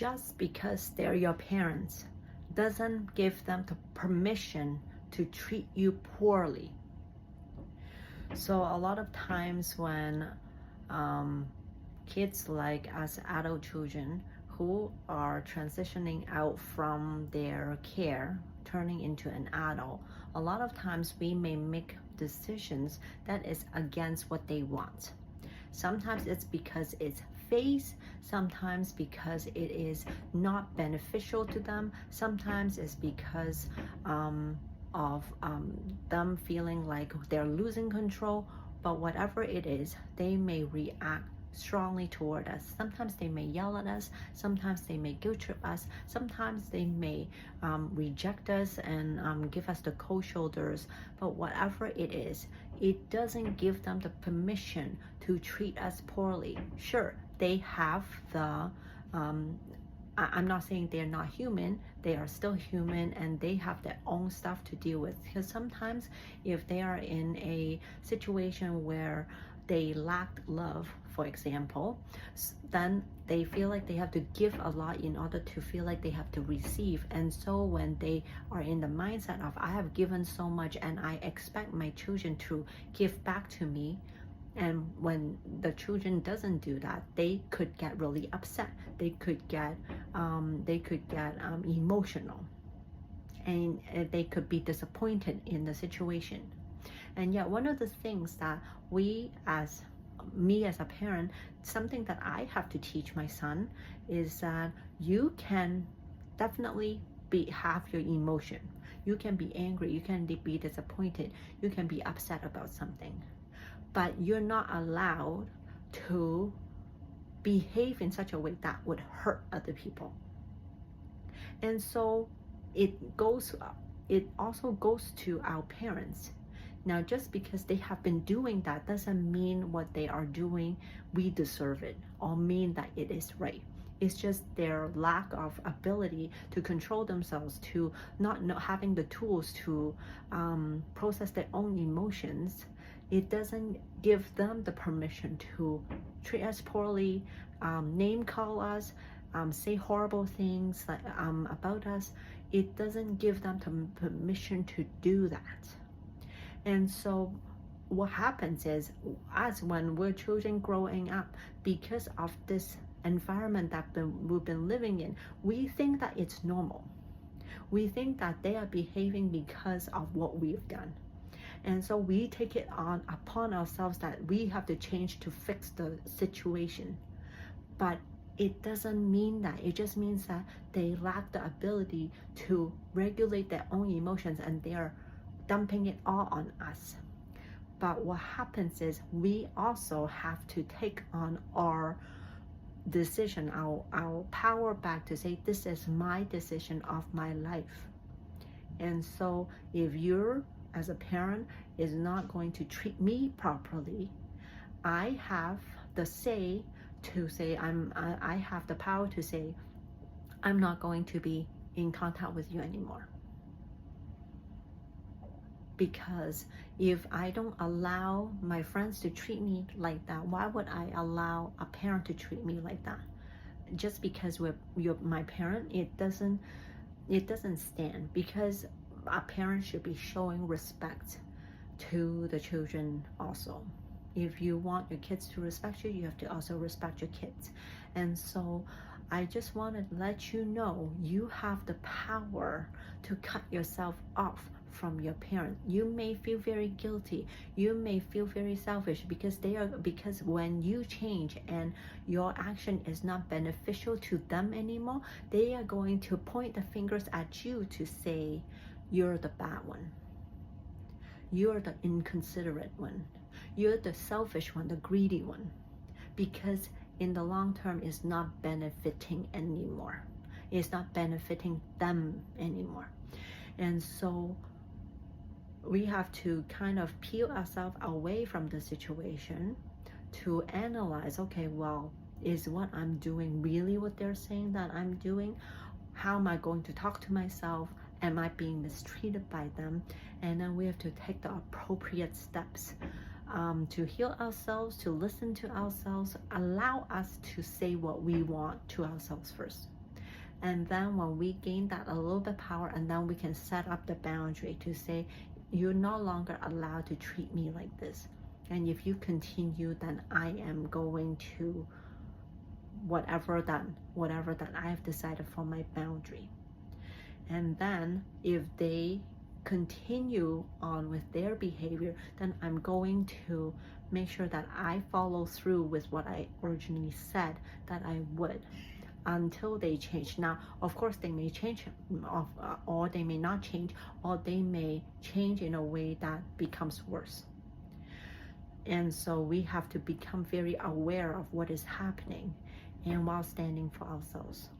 Just because they're your parents doesn't give them the permission to treat you poorly. So a lot of times when kids like us adult children who are transitioning out from their care, turning into an adult, a lot of times we may make decisions that is against what they want. Sometimes it's because it's phase, sometimes because it is not beneficial to them, sometimes it's because of them feeling like they're losing control. But whatever it is, they may react strongly toward us. Sometimes they may yell at us, sometimes they may guilt trip us, sometimes they may reject us and give us the cold shoulders. But whatever it is, it doesn't give them the permission to treat us poorly. Sure, they have the I'm not saying they're not human, they are still human and they have their own stuff to deal with. Because sometimes if they are in a situation where they lack love, for example, then they feel like they have to give a lot in order to feel like they have to receive. And so when they are in the mindset of I have given so much and I expect my children to give back to me, and when the children doesn't do that, they could get really upset. They could get emotional, and they could be disappointed in the situation. And yet, one of the things that me as a parent, something that I have to teach my son is that you can definitely have your emotion. You can be angry. You can be disappointed. You can be upset about something. But you're not allowed to behave in such a way that would hurt other people. And so it also goes to our parents. Now, just because they have been doing that doesn't mean what they are doing, we deserve it, or mean that it is right. It's just their lack of ability to control themselves, to not having the tools to process their own emotions. It doesn't give them the permission to treat us poorly, name call us, say horrible things about us. It doesn't give them the permission to do that. And so what happens is, as when we're children growing up, because of this environment that we've been living in, we think that it's normal. We think that they are behaving because of what we've done. And so we take it upon ourselves that we have to change to fix the situation. But it doesn't mean that. It just means that they lack the ability to regulate their own emotions and they are dumping it all on us. But what happens is we also have to take on our decision, our power back to say, this is my decision of my life. And so if you're, as a parent, is not going to treat me properly, I have the say to say, I have the power to say, I'm not going to be in contact with you anymore. Because if I don't allow my friends to treat me like that, why would I allow a parent to treat me like that? Just because you're my parent, it doesn't stand. Because a parent should be showing respect to the children also. If you want your kids to respect you, you have to also respect your kids. And so I just want to let you know, you have the power to cut yourself off from your parent. You may feel very guilty. You may feel very selfish because when you change and your action is not beneficial to them anymore, they are going to point the fingers at you to say, you're the bad one. You're the inconsiderate one. You're the selfish one, the greedy one. Because in the long term, it's not benefiting anymore. It's not benefiting them anymore. And so we have to kind of peel ourselves away from the situation to analyze, okay, well, is what I'm doing really what they're saying that I'm doing? How am I going to talk to myself? Am I being mistreated by them? And then we have to take the appropriate steps to heal ourselves, to listen to ourselves, allow us to say what we want to ourselves first. And then when we gain that a little bit power, and then we can set up the boundary to say, you're no longer allowed to treat me like this. And if you continue, then I am going to whatever that I have decided for my boundary. And then if they continue on with their behavior, then I'm going to make sure that I follow through with what I originally said that I would, until they change. Now, of course, they may change, or they may not change, or they may change in a way that becomes worse. And so we have to become very aware of what is happening, and while standing for ourselves.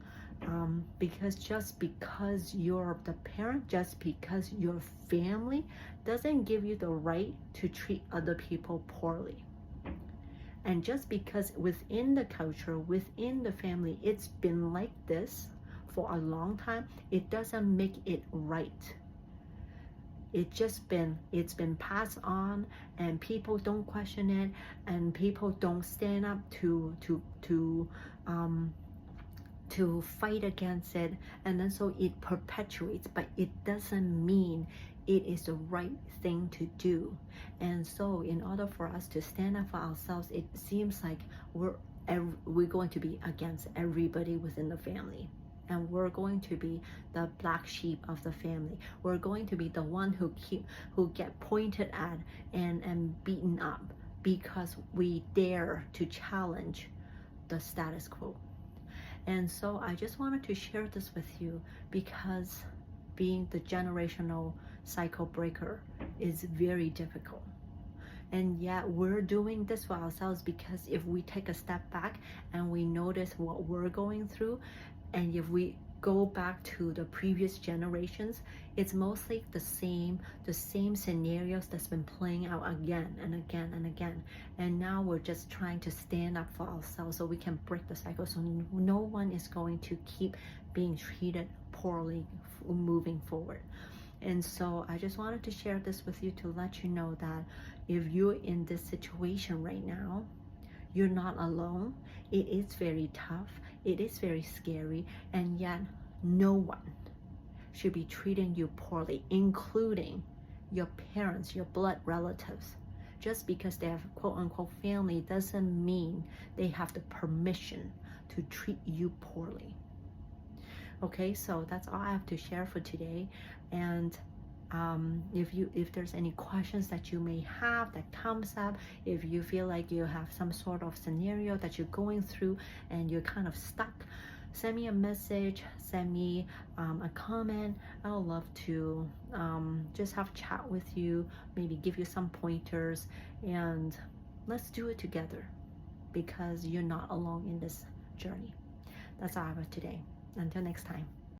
Because just because you're the parent, just because your family doesn't give you the right to treat other people poorly. And just because within the culture, within the family, it's been like this for a long time, it doesn't make it right. It's been passed on, and people don't question it, and people don't stand up to fight against it, and then so it perpetuates, but it doesn't mean it is the right thing to do. And so in order for us to stand up for ourselves, it seems like we're going to be against everybody within the family, and we're going to be the black sheep of the family. We're going to be the one who get pointed at and beaten up because we dare to challenge the status quo. And so I just wanted to share this with you, because being the generational cycle breaker is very difficult. And yet we're doing this for ourselves, because if we take a step back and we notice what we're going through, and if we go back to the previous generations, it's mostly the same scenarios that's been playing out again and again and again. And now we're just trying to stand up for ourselves so we can break the cycle, so no one is going to keep being treated poorly moving forward. And so I just wanted to share this with you to let you know that if you're in this situation right now, you're not alone. It is very tough. It is very scary. And yet no one should be treating you poorly, including your parents, your blood relatives. Just because they have quote unquote family doesn't mean they have the permission to treat you poorly. Okay, so that's all I have to share for today. And if there's any questions that you may have that comes up, if you feel like you have some sort of scenario that you're going through and you're kind of stuck, send me a message, send me a comment. I would love to just have a chat with you, maybe give you some pointers, and let's do it together, because you're not alone in this journey. That's all I have today. Until next time.